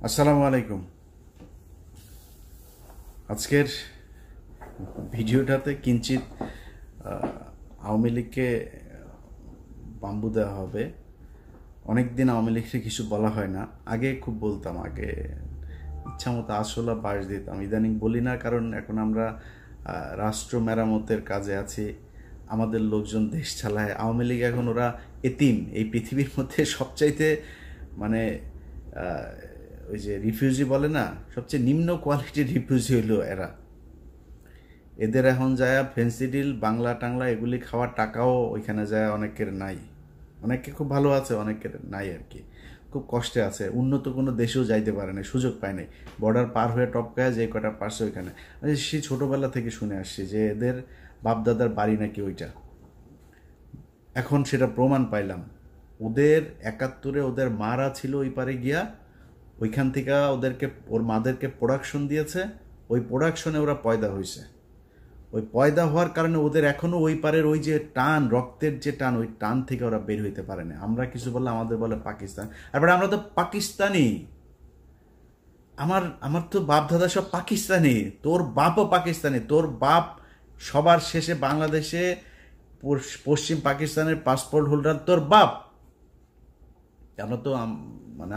আসসালামু আলাইকুম। আজকের ভিডিওটাতে কিঞ্চিত আওয়ামী লীগকে বাম্বু দেওয়া হবে। অনেক দিন আওয়ামী লীগকে কিছু বলা হয় না, আগে খুব বলতাম, আগে ইচ্ছা মতো আসলা বাস দিতাম। ইদানিং বলি না, কারণ এখন আমরা রাষ্ট্র মেরামতের কাজে আছি, আমাদের লোকজন দেশ চালায়। আওয়ামী লীগ এখন ওরা এতিম, এই পৃথিবীর মধ্যে সবচাইতে মানে ওই যে রিফিউজি বলে না, সবচেয়ে নিম্ন কোয়ালিটির রিফিউজি হইলো এরা। এদের এখন যায় ফেন্সিডিল বাংলা টাংলা এগুলি খাওয়ার টাকাও ওইখানে যায় অনেকের নাই। অনেকে খুব ভালো আছে, অনেকের নাই আর কি, খুব কষ্টে আছে। উন্নত কোনো দেশেও যাইতে পারে না, সুযোগ পায় নাই। বর্ডার পার হয়ে টপকায় যে কটা পারছে ওইখানে। সে ছোটোবেলা থেকে শুনে আসছি যে এদের বাপদাদার বাড়ি নাকি ওইটা। এখন সেটা প্রমাণ পাইলাম। ওদের ৭১-এ ওদের মারা ছিল ওই পারে গিয়া, ওইখান থেকে ওদেরকে ওর মাদেরকে প্রোডাকশন দিয়েছে, ওই প্রোডাকশনে ওরা পয়দা হয়েছে। ওই পয়দা হওয়ার কারণে ওদের এখনও ওই পারের ওই যে টান, রক্তের যে টান, ওই টান থেকে ওরা বের হইতে পারে না। আমরা কিছু বললে আমাদের বলে পাকিস্তান, আর আমরা তো পাকিস্তানি। আমার তো বাপ দাদা সব পাকিস্তানি, তোর বাপও পাকিস্তানি। তোর বাপ সবার শেষে বাংলাদেশে পশ্চিম পাকিস্তানের পাসপোর্ট হোল্ডার তোর বাপ। আমরা তো মানে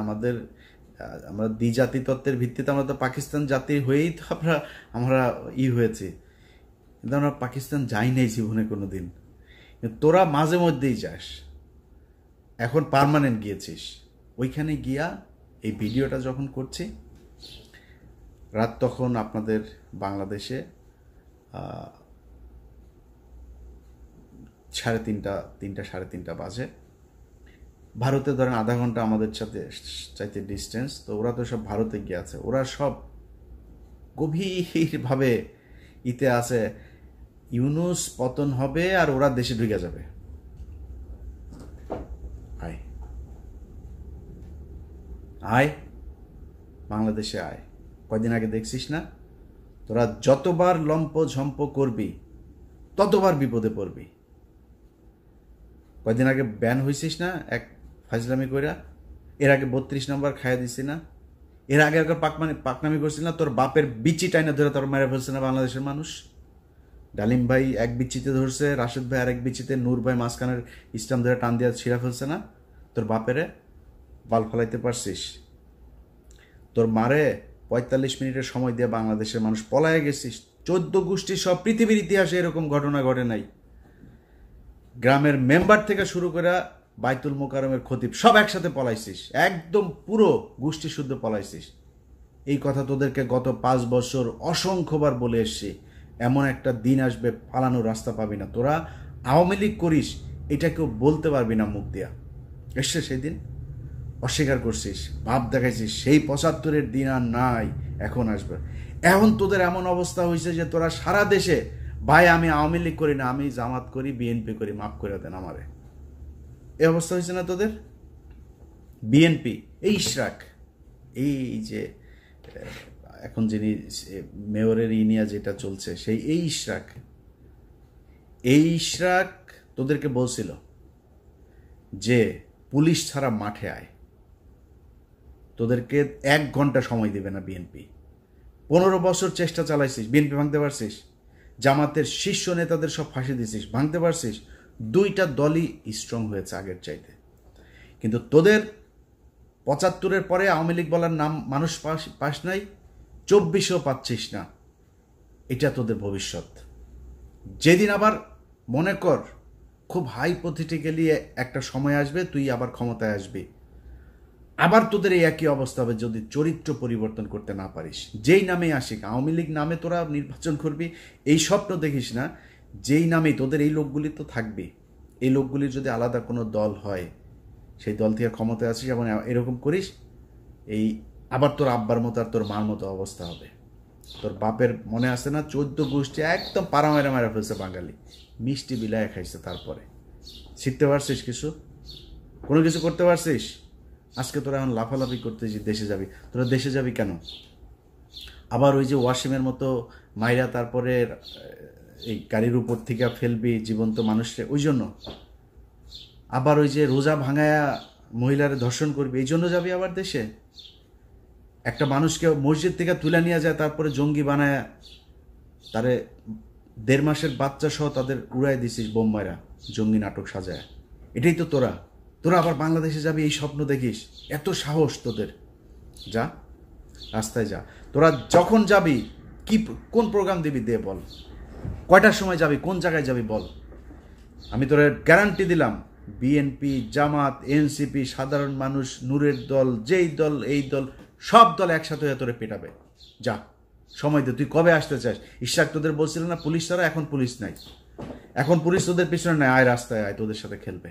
আমরা দ্বিজাতি তত্ত্বের ভিত্তিতে আমরা তো পাকিস্তান জাতি হয়েই তো আমরা হয়েছি, কিন্তু আমরা পাকিস্তান যাই নাই জীবনে কোনো দিন। তোরা মাঝে মধ্যেই যাস, এখন পার্মানেন্ট গিয়েছিস। ওইখানে গিয়া এই ভিডিওটা যখন করছি, রাত তখন আপনাদের বাংলাদেশে 3:30 বাজে। ভারতে ধরেন আধা ঘন্টা আমাদের সাথে চাইতে ডিস্টেন্স, তো ওরা তো সব ভারতে গিয়ে আছে। ওরা সব গভীরভাবে ইতে আছে, ইউনূস পতন হবে আর ওরা দেশে ঢুকে যাবে। আয় আয় বাংলাদেশে আয়। কয়দিন আগে দেখছিস না, তোরা যতবার লম্প ঝম্প করবি ততবার বিপদে পড়বি। কয়দিন আগে ব্যান হয়েছিস না এক ফাজলামি কইরা, এর আগে 32 নম্বর খাইয়া দিছি না, এর আগে একবার পাকনামি করছিল না, তোর বাপের বিচি টাইনা ধরে তোর মেরে ফেলছে না বাংলাদেশের মানুষ। ডালিম ভাই এক বিচিতে ধরছে, রাশেদ ভাই আর এক বিচিতে, নূর ভাই মাঝখানের ইসলাম ধরে টান দিয়া ছিঁড়া ফেলছে না। তোর বাপেরে বাল ফেলাইতে পারছিস? তোর মারে 45 মিনিটের সময় দিয়ে বাংলাদেশের মানুষ পলায় গেছিস। 14 গোষ্ঠী সব পৃথিবীর ইতিহাসে এরকম ঘটনা ঘটে নাই। গ্রামের মেম্বার থেকে শুরু করে বাইতুল মোকাররমের খতিব সব একসাথে পলাইছিস, একদম পুরো গোষ্ঠী শুদ্ধ পলাইছিস। এই কথা তোদেরকে গত 5 বছর অসংখ্যবার বলে এসছি। এমন একটা দিন আসবে পালানোর রাস্তা পাবি না। তোরা আওয়ামী লীগ করিস এটা কেউ বলতে পারবি না মুখ দিয়া। এসছে সেই দিন, অস্বীকার করছিস, ভাব দেখাইছিস। সেই 75-এর দিন আর নাই, এখন আসবে। এখন তোদের এমন অবস্থা হয়েছে যে তোরা সারা দেশে, ভাই আমি আওয়ামী লীগ করি না, আমি জামাত করি, বিএনপি করি, মাফ করে দেন আমারে। এই অবস্থা হয়েছে না তোদের? বিএনপি, এই ইশরাক, এই যে এখন যিনি মেয়রের ইনিয়া যেটা চলছে, সেই এই ইশরাক তোদেরকে বলছিল যে পুলিশ ছাড়া মাঠে আয়। তোদেরকে 1 ঘন্টা সময় দেবে না বিএনপি। 15 বছর চেষ্টা চালাইছিস, বিএনপি ভাঙতে পারছিস? জামাতের শীর্ষ নেতাদের সব ফাঁসি দিছিস, ভাঙতে পারছিস? 2টা দলই স্ট্রং হয়েছে আগের চাইতে। কিন্তু তোদের 75-এর পরে আওয়ামী লীগ বলার নাম মানুষ পাস নাই, 24-এও পাচ্ছিস না। এটা তোদের ভবিষ্যৎ। যেদিন আবার মনে কর খুব হাইপোথেটিক্যালি একটা সময় আসবে, তুই আবার ক্ষমতায় আসবি, আবার তোদের এই একই অবস্থা হবে যদি চরিত্র পরিবর্তন করতে না পারিস। যেই নামে আসিক, আওয়ামী লীগ নামে তোরা নির্বাচন করবি, এই স্বপ্ন দেখিস না। যেই নামেই তোদের এই লোকগুলি তো থাকবে, এই লোকগুলির যদি আলাদা কোনো দল হয়, সেই দল থেকে ক্ষমতায় আসিস এবং এরকম করিস, এই আবার তোর আব্বার মতো আর তোর মার মতো অবস্থা হবে। তোর বাপের মনে আছে না, 14 গোষ্ঠী একদম পাড়া মেরা মেরা ফেলছে বাঙালি, মিষ্টি বিলায় খাইছে। তারপরে শিখতে পারছিস কিছু? কোনো কিছু করতে পারছিস? আজকে তোরা এখন লাফালাফি করতে যে দেশে যাবি। তোরা দেশে যাবি কেন? আবার ওই যে ওয়াসিমের মতো মাইরা তারপরে এই গাড়ির উপর থেকে ফেলবি জীবন্ত মানুষকে, ওই জন্য? আবার ওই যে রোজা ভাঙায়া মহিলারে ধর্ষণ করবি, এই জন্য যাবি আবার দেশে? একটা মানুষকে মসজিদ থেকে তুলে নিয়ে যায়, তারপরে জঙ্গি বানায় তারে 1.5 মাসের বাচ্চা সহ তাদের উড়াই দিছিস বোম্বাইরা, জঙ্গি নাটক সাজায়। এটাই তো তোরা আবার বাংলাদেশে যাবি এই স্বপ্ন দেখিস? এত সাহস তোদের? যা, রাস্তায় যা। তোরা যখন যাবি কোন প্রোগ্রাম দিবি দে বল, কয়টার সময় যাবি, কোন জায়গায় যাবি বল। আমি তোরা গ্যারান্টি দিলাম, বিএনপি, জামাত, এনসিপি, সাধারণ মানুষ, নূরের দল, যেই দল এই দল, সব দল একসাথে হয়ে তোরে পেটাবে। যা, সময় দে। তুই কবে আসতে চাস? ইশাক তোদের বলছিল না পুলিশ ছাড়া? এখন পুলিশ নাই, এখন পুলিশ তোদের পিছনে নাই। আয় রাস্তায় আয়, তোদের সাথে খেলবে।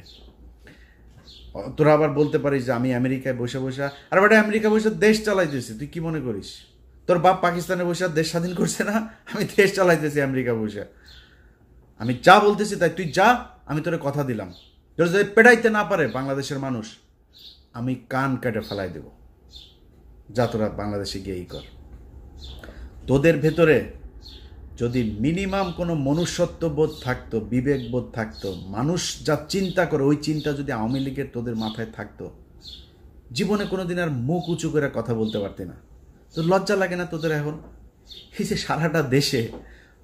তোরা আবার বলতে পারিস যে আমি আমেরিকায় বসে বসে, আর বেটা আমেরিকা বসে দেশ চালাইতেছি, তুই কি মনে করিস? তোর বাপ পাকিস্তানে বসে দেশ স্বাধীন করছে না? আমি দেশ চালাইতেছি আমেরিকা বসে। আমি যা বলতেছি তাই, তুই যা, আমি তোরে কথা দিলাম। তোর যদি পেটাইতে না পারে বাংলাদেশের মানুষ, আমি কান কেটে ফেলাই দেব। যা, তোরা বাংলাদেশে গিয়েই কর। তোদের ভেতরে যদি মিনিমাম কোনো মনুষ্যত্ববোধ থাকতো, বিবেকবোধ থাকতো, মানুষ যা চিন্তা করে ওই চিন্তা যদি আওয়ামী লীগের তোদের মাথায় থাকতো, জীবনে কোনোদিন আর মুখ উঁচু করে কথা বলতে পারতি না। তো লজ্জা লাগে না তোদের এখন? এই যে সারাটা দেশে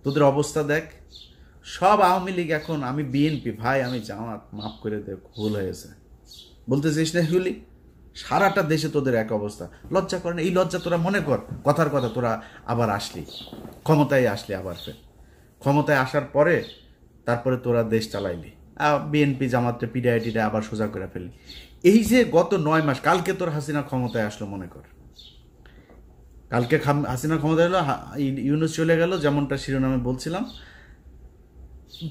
তোদের অবস্থা দেখ, সব আওয়ামী লীগ এখন, আমি বিএনপি ভাই, আমি জামাত, মাফ করে দে, ভুল হয়েছে বলতেছিস না এগুলি? সারাটা দেশে তোদের এক অবস্থা। লজ্জা করে না? এই লজ্জা তোরা মনে কর, কথার কথা তোরা আবার আসলি, ক্ষমতায় আসলি, আবার ফের ক্ষমতায় আসার পরে তারপরে তোরা দেশ চালাইলি, বিএনপি জামাতটা পিডিআইটিটা আবার সোজা করে ফেললি। এই যে গত 9 মাস, কালকে তোর হাসিনা ক্ষমতায় আসলো, মনে কর কালকে হাসিনা ক্ষমতায় এলো, ইউনূস চলে গেল, যেমনটা শিরোনামে বলছিলাম,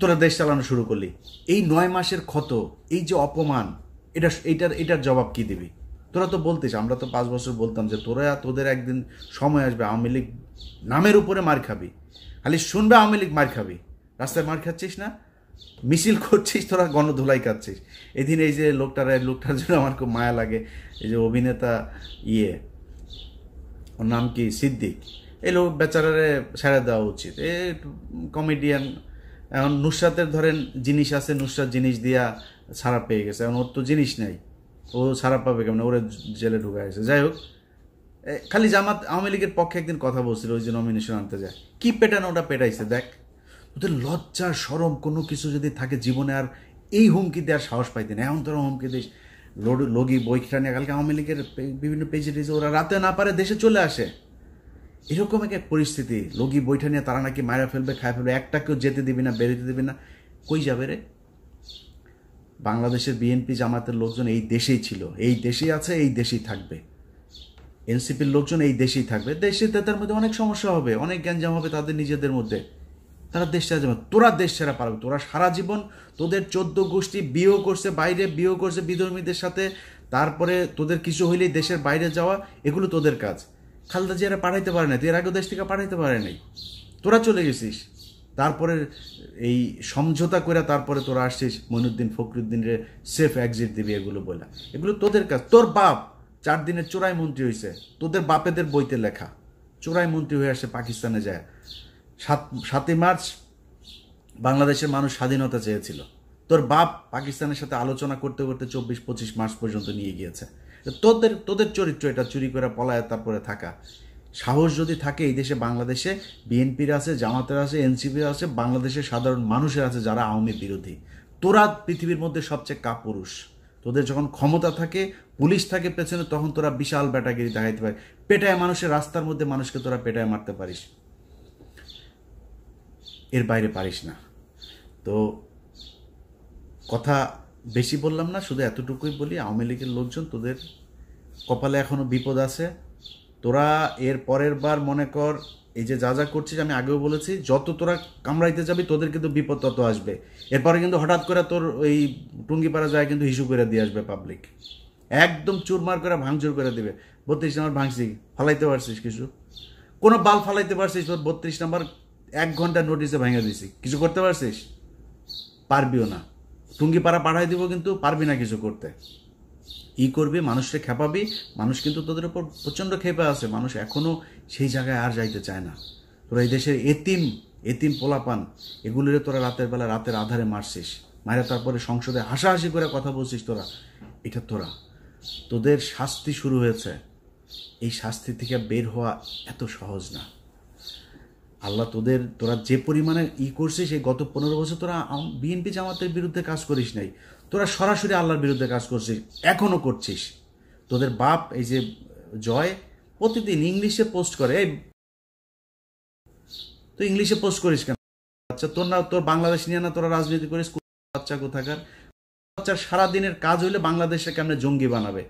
তোরা দেশ চালানো শুরু করলি। এই 9 মাসের ক্ষত, এই যে অপমান, এটার জবাব কি দিবি? তোরা তো বলতিস, আমরা তো 5 বছর বলতাম যে তোদের একদিন সময় আসবে আওয়ামী লীগ নামের উপরে মার খাবি, খালি শুনবে আওয়ামী লীগ মার খাবি। রাস্তায় মার খাচ্ছিস না, মিছিল করছিস, তোরা গণধুলাই খাচ্ছিস। এদিন এই যে লোকটার জন্য আমার খুব মায়া লাগে, এই যে অভিনেতা ওর নাম কি, সিদ্দিক, এই লোক বেচারারে ছেড়ে দেওয়া উচিত। এ কমেডিয়ান। এখন নুসরাতের ধরেন জিনিস আছে, নুসরাত জিনিস দিয়া ছাড়া পেয়ে গেছে, এখন ওর তো জিনিস নেই, ও ছাড়া পাবে কেমন? ওরে জেলে ঢুকা গেছে। যাই হোক, খালি জামাত আওয়ামী লীগের পক্ষে একদিন কথা বলছিল, ওই যে নমিনেশন আনতে যায়, কি পেটানো ওটা পেটাইছে দেখ। ওদের লজ্জা সরম কোনো কিছু যদি থাকে জীবনে, আর এই হুমকি দেওয়ার সাহস পাইতেন। এখন তোরা হুমকি দিস, লগি বইটা নিয়ে। কালকে আওয়ামী লীগের বিভিন্ন পেজে টেজে ওরা রাতে না পারে দেশে চলে আসে, এরকম এক পরিস্থিতি। লগি বইটা নিয়ে তারা নাকি মারা ফেলবে, খায় ফেলবে, একটা কেউ যেতে দিবি না, বেরোতে দিবি না। কই যাবে রে? বাংলাদেশের বিএনপি জামাতের লোকজন এই দেশেই ছিল, এই দেশেই আছে, এই দেশেই থাকবে। এনসিপির লোকজন এই দেশেই থাকবে। দেশে তাদের মধ্যে অনেক সমস্যা হবে, অনেক গ্যাঞ্জাম হবে তাদের নিজেদের মধ্যে, তারা দেশ ছেড়ে যাবে। তোরা দেশ ছেড়া পারবে? তোরা সারা জীবন তোদের 14 গোষ্ঠী বিয়েও করছে, বাইরে বিয়েও করছে বিধর্মীদের সাথে, তারপরে তোদের কিছু হইলেই দেশের বাইরে যাওয়া, এগুলো তোদের কাজ। খালেদা জিয়ারা পাঠাইতে পারে না, তুই এর আগেও দেশ থেকে পাঠাইতে পারে নাই, তোরা চলে গেছিস। তারপরে এই সমঝোতা করে তারপরে তোরা আসছিস মঈনুদ্দিন ফখরুদ্দিনরে সেফ এক্সিট দিবি, এগুলো বলে। এগুলো তোদের কাজ। তোর বাপ 4 দিনের চোরাই মন্ত্রী হয়েছে, তোদের বাপেদের বইতে লেখা, চোরাই মন্ত্রী হয়ে আসে পাকিস্তানে যায়। 7ই মার্চ বাংলাদেশের মানুষ স্বাধীনতা চেয়েছিল, তোর বাপ পাকিস্তানের সাথে আলোচনা করতে করতে 24-25 মার্চ পর্যন্ত নিয়ে গিয়েছে। তোদের চরিত্র এটা, চুরি করে পলায় তারপরে থাকা। সাহস যদি থাকে, এই দেশে বাংলাদেশে বিএনপির আছে, জামাতের আছে, এনসিপির আছে, বাংলাদেশের সাধারণ মানুষের আছে যারা আওয়ামী বিরোধী। তোরা পৃথিবীর মধ্যে সবচেয়ে কাপুরুষ। তোদের যখন ক্ষমতা থাকে, পুলিশ থাকে পেছনে, তখন তোরা বিশাল ব্যাটাগিরি দেখাইতে পারে, পেটায় মানুষের রাস্তার মধ্যে মানুষকে তোরা পেটায় মারতে পারিস, এর বাইরে পারিস না। তো কথা বেশি বললাম না, শুধু এতটুকুই বলি, আওয়ামী লীগের লোকজন তোদের কপালে এখনো বিপদ আছে। তোরা এর পরের বার মনে কর, এই যে যা যা করছিস, আমি আগেও বলেছি, যত তোরা কামড়াইতে যাবি তোদের কিন্তু বিপদ তত আসবে। এরপরে কিন্তু হঠাৎ করে তোর ওই টুঙ্গিপাড়া যায় কিন্তু হিসু করে দিয়ে আসবে পাবলিক, একদম চুরমার করে ভাঙচুর করে দিবে। 32 নম্বর ভাঙছি, ফালাইতে পারছিস কিছু? কোনো বাল ফালাইতে পারছিস? তোর 32 নম্বর 1 ঘন্টা নোটিসে ভেঙে দিছি, কিছু করতে পারছিস? পারবিও না। টুঙ্গিপাড়া পাঠাই দিব, কিন্তু পারবি না কিছু করতে। করবি, মানুষকে খেপাবি, মানুষ কিন্তু তোদের উপর প্রচণ্ড খেপে আছে, মানুষ এখনও সেই জায়গায় আর যাইতে চায় না। তোরা এই দেশের এতিম পোলাপান, এগুলিরে তোরা রাতের বেলা রাতের আধারে মারছিস, মারা তারপরে সংসদে হাসাহাসি করে কথা বলছিস। তোরা তোদের শাস্তি শুরু হয়েছে, এই শাস্তি থেকে বের হওয়া এত সহজ না। আল্লাহ তোরা যে পরিমাণে করছিস, এই গত 15 বছর তোরা বিএনপি জামাতের বিরুদ্ধে কাজ করিস নাই, তোরা সরাসরি আল্লাহর বিরুদ্ধে কাজ করছিস, এখনও করছিস। তোদের বাপ এই যে জয় প্রতিদিন ইংলিশে পোস্ট করে, তো ইংলিশে পোস্ট করিস কেন? আচ্ছা তোর বাংলাদেশ নিয়ে না তোরা রাজনীতি করিস? বাচ্চা কোথাকার বাচ্চার সারাদিনের কাজ হইলে বাংলাদেশে কেমনে জঙ্গি বানাবে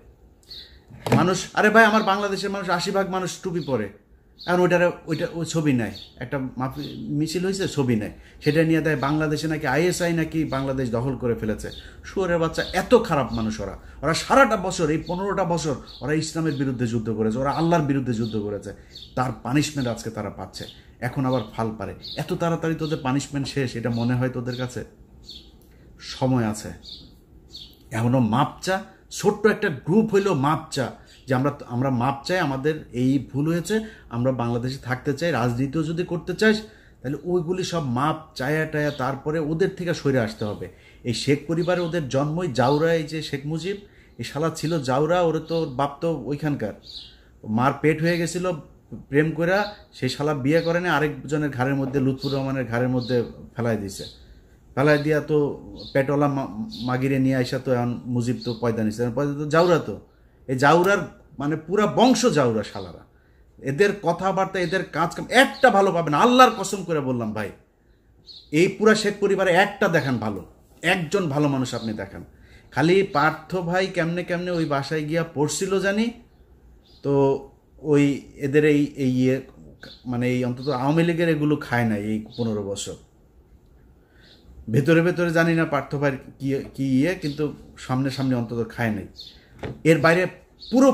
মানুষ। আরে ভাই, আমার বাংলাদেশের মানুষ 80% মানুষ টুপি পরে, এখন ওই ছবি নেয়, একটা মিছিল হয়েছে ছবি নেয়, সেটা নিয়ে দেয় বাংলাদেশে নাকি আইএসআই নাকি বাংলাদেশ দখল করে ফেলেছে। শুয়োরের বাচ্চা, এত খারাপ মানুষ ওরা সারাটা বছর, এই 15টা বছর ওরা ইসলামের বিরুদ্ধে যুদ্ধ করেছে, ওরা আল্লাহর বিরুদ্ধে যুদ্ধ করেছে, তার পানিশমেন্ট আজকে তারা পাচ্ছে। এখন আবার ফাল পারে। এত তাড়াতাড়ি তোদের পানিশমেন্ট শেষ এটা মনে হয় তোদের কাছে? সময় আছে, এখনো মাপ চা। ছোট্ট একটা গ্রুপ হইলেও মাপ চা, যে আমরা মাপ চাই, আমাদের এই ভুল হয়েছে, আমরা বাংলাদেশে থাকতে চাই, রাজনীতিও যদি করতে চাই তাহলে ওইগুলি সব মাপ চায়া টায়া তারপরে ওদের থেকে সরে আসতে হবে। এই শেখ পরিবারে ওদের জন্মই জাউরা, এই যে শেখ মুজিব, এই শালা ছিল জাউরা, ওরে তো বাপ তো ওইখানকার, মার পেট হয়ে গেছিল প্রেম কইরা, সেই শালা বিয়ে করে না, আরেকজনের ঘাড়ের মধ্যে, লুৎফুর রহমানের ঘাড়ের মধ্যে ফেলাই দিছে। ফেলাই দিয়া তো পেটওয়ালা মাগিরে নিয়ে আইসা তো এখন মুজিব তো পয়দা নিছে, পয়দা তো জাউরা, তো এই জাউরার মানে পুরা বংশ জাউরা শালারা। এদের কথাবার্তা, এদের কাজ কাম একটা ভালো পাবেন, আল্লাহর কসম করে বললাম ভাই। এই পুরা শেখ পরিবারে একটা দেখান ভালো, একজন ভালো মানুষ আপনি দেখান। খালি পার্থ ভাই কেমনে কেমনে ওই বাসায় গিয়া পড়ছিল জানি, তো ওই এদের এই মানে এই অন্তত আওয়ামী লীগের এগুলো খায় নাই এই 15 বছর। ভেতরে ভেতরে জানি না পার্থ ভাই কি কিন্তু সামনে সামনে অন্তত খায় নাই। এর বাইরে পুরো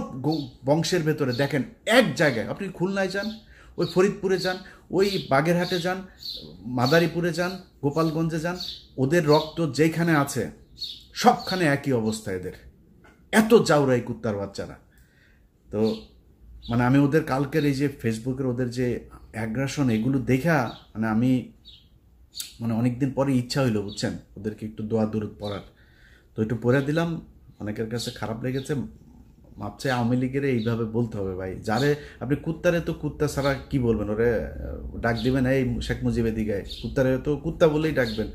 বংশের ভেতরে দেখেন, এক জায়গায় আপনি খুলনায় যান, ওই ফরিদপুরে যান, ওই বাগেরহাটে যান, মাদারীপুরে যান, গোপালগঞ্জে যান, ওদের রক্ত যেখানে আছে সবখানে একই অবস্থা এদের। এত জাউরাই কুত্তার বাচ্চারা। তো মানে আমি ওদের কালকের এই যে ফেসবুকের ওদের যে অ্যাগ্রাসন, এগুলো দেখা মানে আমি মানে অনেকদিন পরে ইচ্ছা হইলো, বুঝছেন, ওদেরকে একটু দোয়া দূরত পড়ার। তো একটু পড়ে দিলাম, অনেকের কাছে খারাপ লেগেছে, মাপছে। আওয়ামী লীগের এইভাবে বলতে হবে ভাই, যারে আপনি কুত্তারে তো কুত্তা ছাড়া কি বলবেন, ওরে ডাক দিবেন এই শেখ মুজিবের দিকে, কুত্তারে তো কুত্তা বলেই ডাকবেন,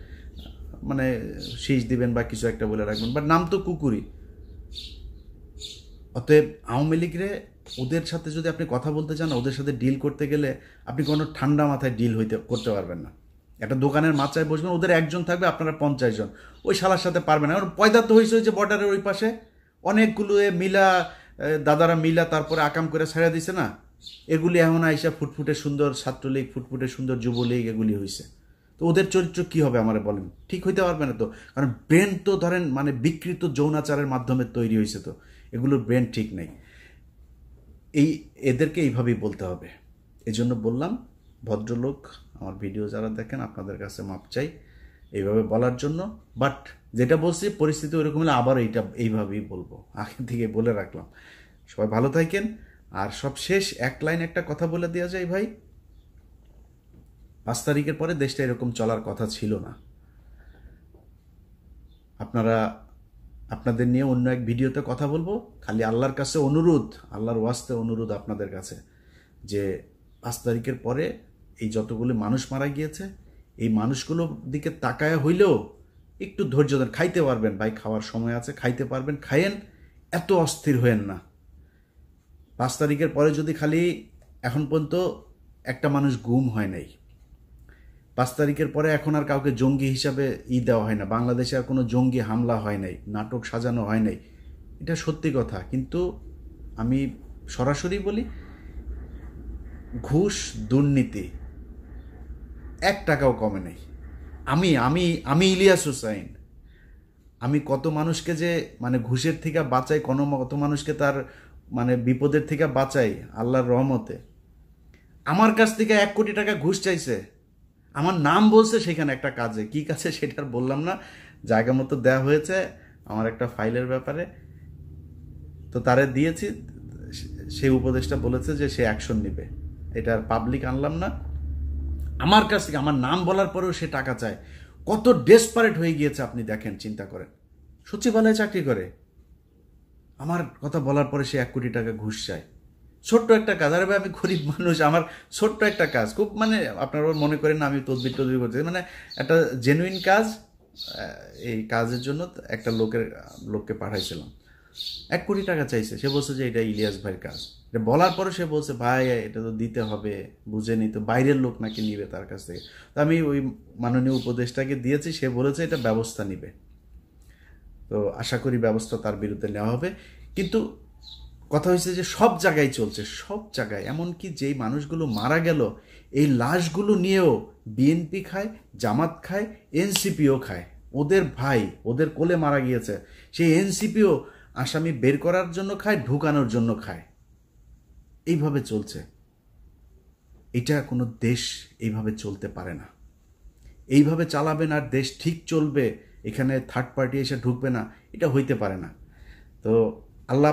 মানে শীষ দিবেন বা কিছু একটা বলে রাখবেন, বাট নাম তো কুকুরই। অতএব আওয়ামী লীগরে ওদের সাথে যদি আপনি কথা বলতে চান, ওদের সাথে ডিল করতে গেলে আপনি কোনো ঠান্ডা মাথায় ডিল করতে পারবেন না। একটা দোকানের মাচায় বসবেন, ওদের একজন থাকবে, আপনারা 50 জন, ওই শালার সাথে পারবেন না। পয়দা তো হয়েছে যে বর্ডারের ওই পাশে অনেকগুলো মিলা দাদারা মিলা তারপরে আকাম করে ছেড়ে দিছে না, এগুলি এখন আইসা ফুটফুটে সুন্দর ছাত্রলীগ, ফুটফুটে সুন্দর যুবলীগ, এগুলি হয়েছে। তো ওদের চরিত্র কি হবে আমার বলেন? ঠিক হইতে পারবে না তো, কারণ ব্রেন তো ধরেন মানে বিকৃত যৌনাচারের মাধ্যমে তৈরি হয়েছে, তো এগুলোর ব্রেন ঠিক নেই। এদেরকে এইভাবেই বলতে হবে। এই জন্য বললাম, ভদ্রলোক আমার ভিডিও যারা দেখেন আপনাদের কাছে মাপ চাই এইভাবে বলার জন্য। বাট যেটা বলছি পরিস্থিতি ওইরকম হলে আবার এইভাবেই বলবো, আগে থেকে বলে রাখলাম। সবাই ভালো থাকেন। আর সব শেষ এক লাইন একটা কথা বলে দেওয়া যায় ভাই, 5 তারিখের পরে দেশটা এরকম চলার কথা ছিল না। আপনাদের নিয়ে অন্য এক ভিডিওতে কথা বলবো। খালি আল্লাহর কাছে অনুরোধ, আল্লাহর ওয়াস্তে অনুরোধ আপনাদের কাছে, যে 5 তারিখের পরে এই যতগুলো মানুষ মারা গিয়েছে, এই মানুষগুলোর দিকে তাকায়া হইলেও একটু ধৈর্য ধরে খাইতে পারবেন ভাই, খাওয়ার সময় আছে, খাইতে পারবেন, খাইয়েন, এত অস্থির হয়েন না। 5 তারিখের পরে যদি খালি এখন পর্যন্ত একটা মানুষ গুম হয় নাই, 5 তারিখের পরে এখন আর কাউকে জঙ্গি হিসাবে দেওয়া হয় না, বাংলাদেশে আর কোনো জঙ্গি হামলা হয় নাই, নাটক সাজানো হয় নাই, এটা সত্যি কথা। কিন্তু আমি সরাসরি বলি, ঘুষ দুর্নীতি 1 টাকাও কমে নেই। আমি ইলিয়াস হুসাইন, আমি কত মানুষকে যে মানে ঘুষের থেকে বাঁচাই, কত মানুষকে তার মানে বিপদের থেকে বাঁচাই আল্লাহর রহমতে। আমার কাছ থেকে 1 কোটি টাকা ঘুষ চাইছে, আমার নাম বলছে সেখানে একটা কাজে, কি কাজে সেটা আর বললাম না, জায়গা মতো দেওয়া হয়েছে আমার একটা ফাইলের ব্যাপারে, তো তারে দিয়েছি, সেই উপদেশটা বলেছে যে সে অ্যাকশন নেবে, এটা আর পাবলিক আনলাম না। আমার কাছ থেকে আমার নাম বলার পরেও সে টাকা চায়, কত ডেসপারেট হয়ে গিয়েছে আপনি দেখেন, চিন্তা করেন। সচিবালয়ে চাকরি করে, আমার কথা বলার পরে সে 1 কোটি টাকা ঘুষ চায়। ছোট্ট একটা কাজ। আরে ভাই আমি গরিব মানুষ, আমার ছোট্ট একটা কাজ, খুব মানে আপনারা মনে করেন না আমি তদবির করতে, মানে একটা জেনুইন কাজ। এই কাজের জন্য একটা লোককে পাঠাইছিলাম, 1 কোটি টাকা চাইছে। সে বলছে যে এটা ইলিয়াস ভাইয়ের কাজ। এটা বলার পরে সে বলছে ভাই এটা তো দিতে হবে, বুঝেনি তো, বাইরের লোক নাকি নিবে তার কাছ থেকে। তো আমি ওই মাননীয় উপদেষ্টাকে দিয়েছি, সে বলেছে এটা ব্যবস্থা নিবে। তো আশা করি ব্যবস্থা তার বিরুদ্ধে নেওয়া হবে। কিন্তু কথা হয়েছে যে সব জায়গায় চলছে, সব জায়গায়, এমনকি যেই মানুষগুলো মারা গেল এই লাশগুলো নিয়েও বিএনপি খায়, জামাত খায়, এনসিপিও খায়। ওদের ভাই ওদের কোলে মারা গিয়েছে, সেই এনসিপিও আসামি বের করার জন্য খায়, ঢুকানোর জন্য খায়। এইভাবে চলছে। এটা কোনো দেশ এইভাবে চলতে পারে না। এইভাবে চালাবেন আর দেশ ঠিক চলবে, এখানে থার্ড পার্টি এসে ঢুকবে না, এটা হইতে পারে না। তো আল্লাহ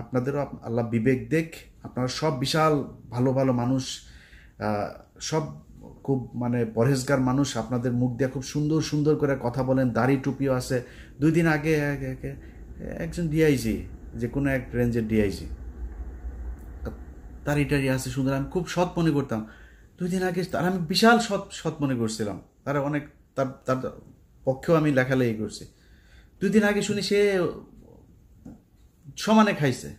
আপনাদেরও আল্লাহ বিবেক দেখ। আপনারা সব বিশাল ভালো ভালো মানুষ, সব খুব মানে পরহেজগার মানুষ, আপনাদের মুখ দিয়ে খুব সুন্দর সুন্দর করে কথা বলেন, দাড়ি টুপিও আছে। 2 দিন আগে একজন ডিআইজি, যে কোনো এক রেঞ্জের ডিআইজি, দাড়ি টাড়ি আছে সুন্দর, আমি খুব সৎ মনে করতাম। 2 দিন আগে তার আমি বিশাল সৎ মনে করছিলাম, তারা অনেক তার পক্ষেও আমি লেখালেখি করছি। 2 দিন আগে শুনি সে সমানে খাইছে।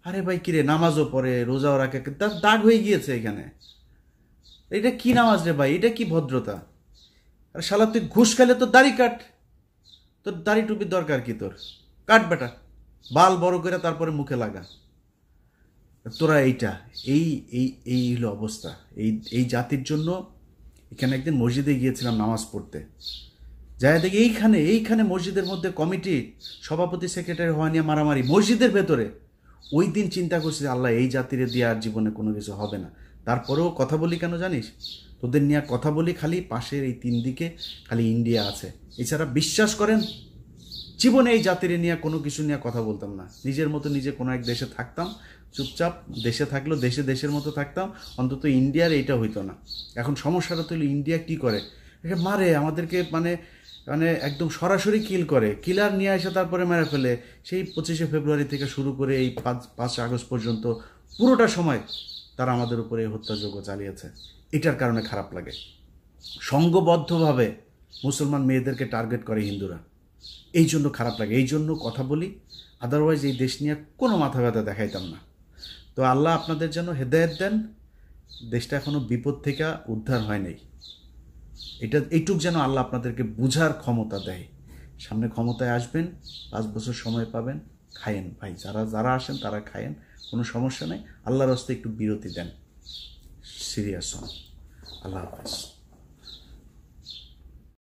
আরে ভাই কিরে, নামাজও পড়ে, রোজাও রাখে, তার দাগ হয়ে গিয়েছে এখানে। এটা কি নামাজ রে ভাই, এটা কি ভদ্রতা? আরে শালা তুই ঘুষ খাইলে তোর দাড়ি কাট, তোর দাড়ি টুপির দরকার কি তোর? কাট বেটা, বাল বড় করে তারপরে মুখে লাগা। তোরা এইটা এই এই এই হলো অবস্থা। এই জাতির জন্য এখানে একদিন মসজিদে গিয়েছিলাম নামাজ পড়তে, যাই দেখি এইখানে মসজিদের মধ্যে কমিটি সভাপতি সেক্রেটারি হওয়া নিয়ে মারামারি মসজিদের ভেতরে। ওই দিন চিন্তা করছি আল্লাহ এই জাতিরে দিয়ে আর জীবনে কোনো কিছু হবে না। তারপরেও কথা বলি কেন জানিস? তোদের নিয়ে কথা বলি খালি পাশের এই 3 দিকে খালি ইন্ডিয়া আছে, এছাড়া বিশ্বাস করেন জীবনে এই জাতিরে নিয়ে কোনো কিছু নিয়ে কথা বলতাম না। নিজের মতো নিজে কোনো এক দেশে থাকতাম, চুপচাপ দেশে থাকলেও দেশের মতো থাকতাম, অন্তত ইন্ডিয়ার এইটা হইতো না। এখন সমস্যাটা তো হলো ইন্ডিয়া কি করে, মারে আমাদেরকে, মানে একদম সরাসরি কিল করে, কিলার নিয়ে এসে তারপরে মেরে ফেলে। সেই 25শে ফেব্রুয়ারি থেকে শুরু করে এই 5 আগস্ট পর্যন্ত পুরোটা সময় তারা আমাদের উপরে হত্যাযজ্ঞ চালিয়েছে। এটার কারণে খারাপ লাগে। সংঘবদ্ধভাবে মুসলমান মেয়েদেরকে টার্গেট করে হিন্দুরা, এই জন্য খারাপ লাগে, এই জন্য কথা বলি। আদারওয়াইজ এই দেশ নিয়ে কোনো মাথা ব্যথা দেখাইতাম না। তো আল্লাহ আপনাদের যেন হেদায়েত দেন। দেশটা এখনো বিপদ থেকে উদ্ধার হয় নাই, এইটুক যেন আল্লাহ আপনাদেরকে বুঝার ক্ষমতা দেয়। সামনে ক্ষমতায় আসবেন, 5 বছর সময় পাবেন, খায়েন ভাই, যারা আসেন তারা খায়েন, কোনো সমস্যা নেই। আল্লাহর হস্তে একটু বিরতি দেন, সিরিয়াস হন। আল্লাহ হাফেজ।